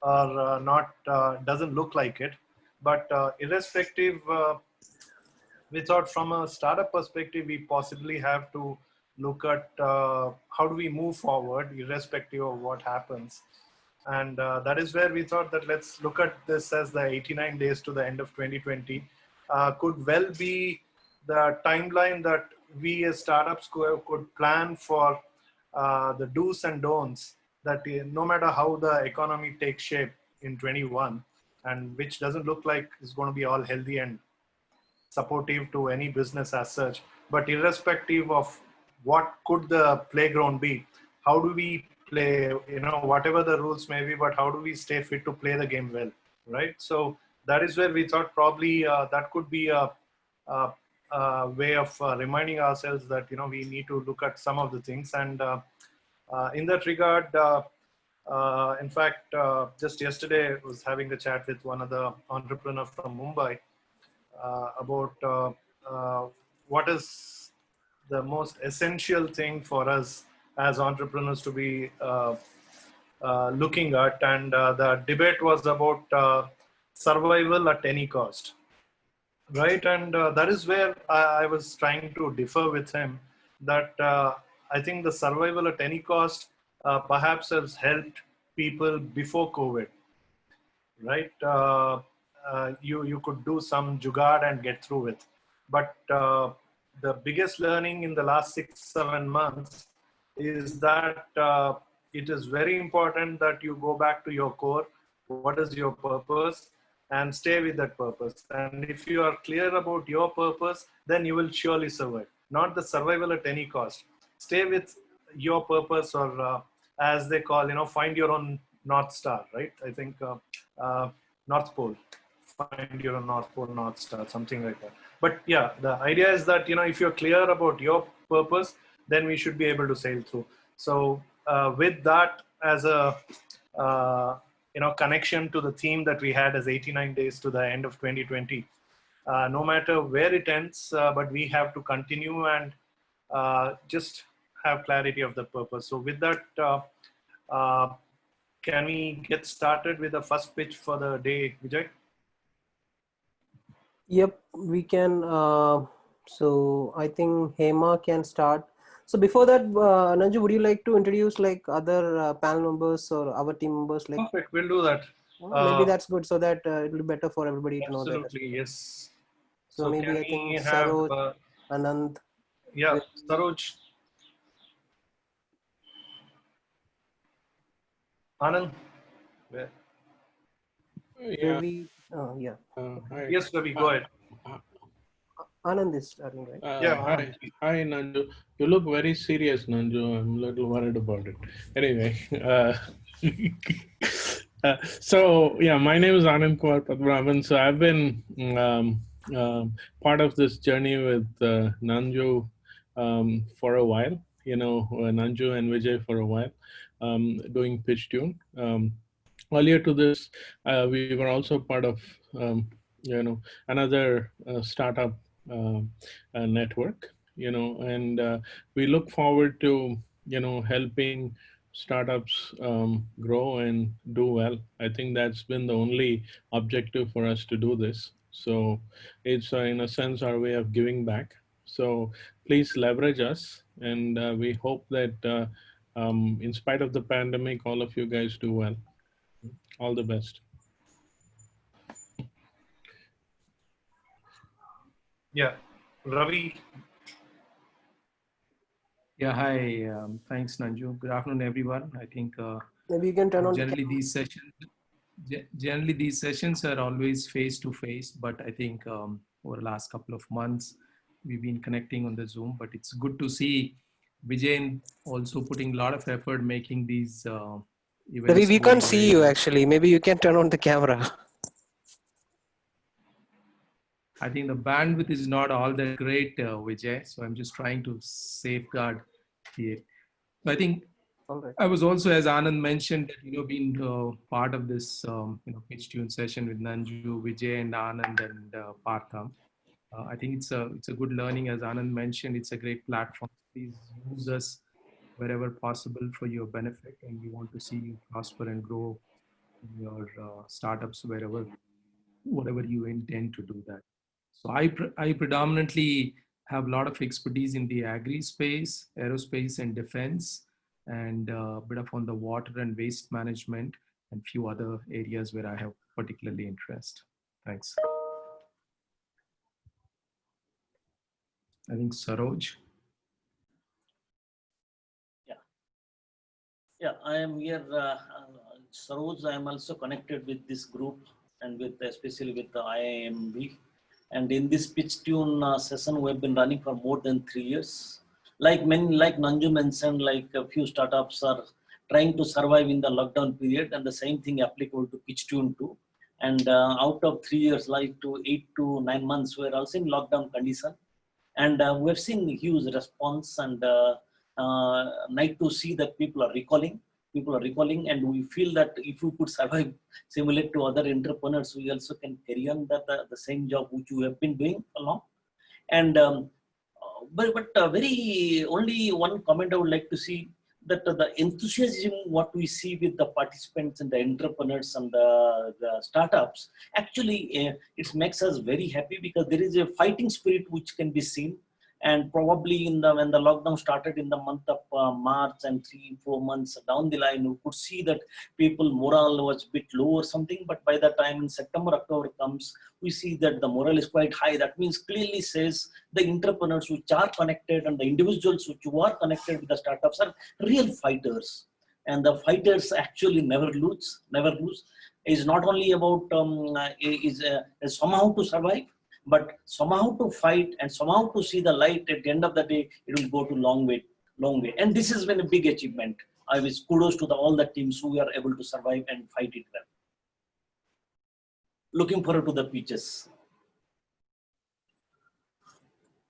or not, doesn't look like it. But irrespective, we thought from a startup perspective, we possibly have to look at how do we move forward irrespective of what happens. And that is where we thought that let's look at this as the 89 days to the end of 2020 could well be the timeline that we as startups could plan for the do's and don'ts that no matter how the economy takes shape in 21, and which doesn't look like is going to be all healthy and supportive to any business as such. But irrespective of what could the playground be, how do we play, whatever the rules may be, but how do we stay fit to play the game well, right? So that is where we thought probably that could be a way of reminding ourselves that, we need to look at some of the things. And in that regard, in fact, just yesterday I was having a chat with one of the entrepreneurs from Mumbai about what is the most essential thing for us as entrepreneurs to be looking at. And the debate was about survival at any cost, right? And that is where I was trying to differ with him, that I think the survival at any cost perhaps has helped people before COVID, right? You could do some jugaad and get through it. But the biggest learning in the last 6-7 months is that it is very important that you go back to your core. What is your purpose? And stay with that purpose. And if you are clear about your purpose, then you will surely survive. Not the survival at any cost. Stay with your purpose, or as they call, find your own North Star, right? I think North Pole. Find your North Pole, North Star, something like that. But yeah, the idea is that, if you're clear about your purpose, then we should be able to sail through. So with that as a, connection to the theme that we had as 89 days to the end of 2020, no matter where it ends, but we have to continue and just have clarity of the purpose. So with that, can we get started with the first pitch for the day, Vijay? Yep, we can. So I think Hema can start. So before that, Nanju, would you like to introduce like other panel members or our team members? Like, perfect, we'll do that. Maybe that's good, so that it will be better for everybody to know that. Absolutely, yes. So maybe I think Saroj, Anand. Yeah, Saroj. Anand. Where? Yeah. Ravi, yeah. Yes, Ravi, go ahead. Anand is starting, right? Yeah. Hi, Nanju. You look very serious, Nanju. I'm a little worried about it. Anyway, so yeah, my name is Anand Kumar Padmanabhan. So I've been part of this journey with Nanju for a while. Nanju and Vijay for a while, doing PitchTune. Earlier to this, we were also part of another startup network, and we look forward to helping startups grow and do well. I think that's been the only objective for us to do this. So it's in a sense our way of giving back. So please leverage us, and we hope that in spite of the pandemic, all of you guys do well. All the best. Yeah, Ravi. Yeah, hi. Thanks, Nanju. Good afternoon, everyone. I think maybe you can turn on. Generally, these sessions are always face to face, but I think over the last couple of months we've been connecting on the Zoom. But it's good to see Vijay also putting a lot of effort making these events. We can't see you actually. Maybe you can turn on the camera. I think the bandwidth is not all that great, Vijay. So I'm just trying to safeguard here. So I think I was also, as Anand mentioned, been part of this, PitchTune session with Nanju, Vijay, and Anand and Partham. I think it's a good learning, as Anand mentioned. It's a great platform. Please use us wherever possible for your benefit, and we want to see you prosper and grow in your startups, whatever you intend to do that. So I predominantly have a lot of expertise in the agri space, aerospace and defense, and a bit of on the water and waste management, and few other areas where I have particularly interest. Thanks. I think Saroj. Yeah, I am here, Saroj. I am also connected with this group and with especially with the IIMB. And in this PitchTune session, we have been running for more than 3 years. Like Nanju mentioned, like a few startups are trying to survive in the lockdown period, and the same thing applicable to PitchTune too. And out of 3 years, like to 8 to 9 months, we're also in lockdown condition. And we've seen huge response, and nice to see that people are recalling, and we feel that if we could survive similar to other entrepreneurs, we also can carry on the same job which we have been doing along. And but very only one comment I would like to see, that the enthusiasm what we see with the participants and the entrepreneurs and the startups, actually it makes us very happy, because there is a fighting spirit which can be seen. And probably when the lockdown started in the month of March, and 3-4 months down the line, we could see that people morale was a bit low or something. But by the time in September, October comes, we see that the morale is quite high. That means clearly says the entrepreneurs which are connected and the individuals which are connected with the startups are real fighters. And the fighters actually never lose. Is not only about somehow to survive, but somehow to fight and somehow to see the light. At the end of the day, it will go to long way. And this has been a big achievement. I wish kudos to all the teams who are able to survive and fight it well. Looking forward to the pitches.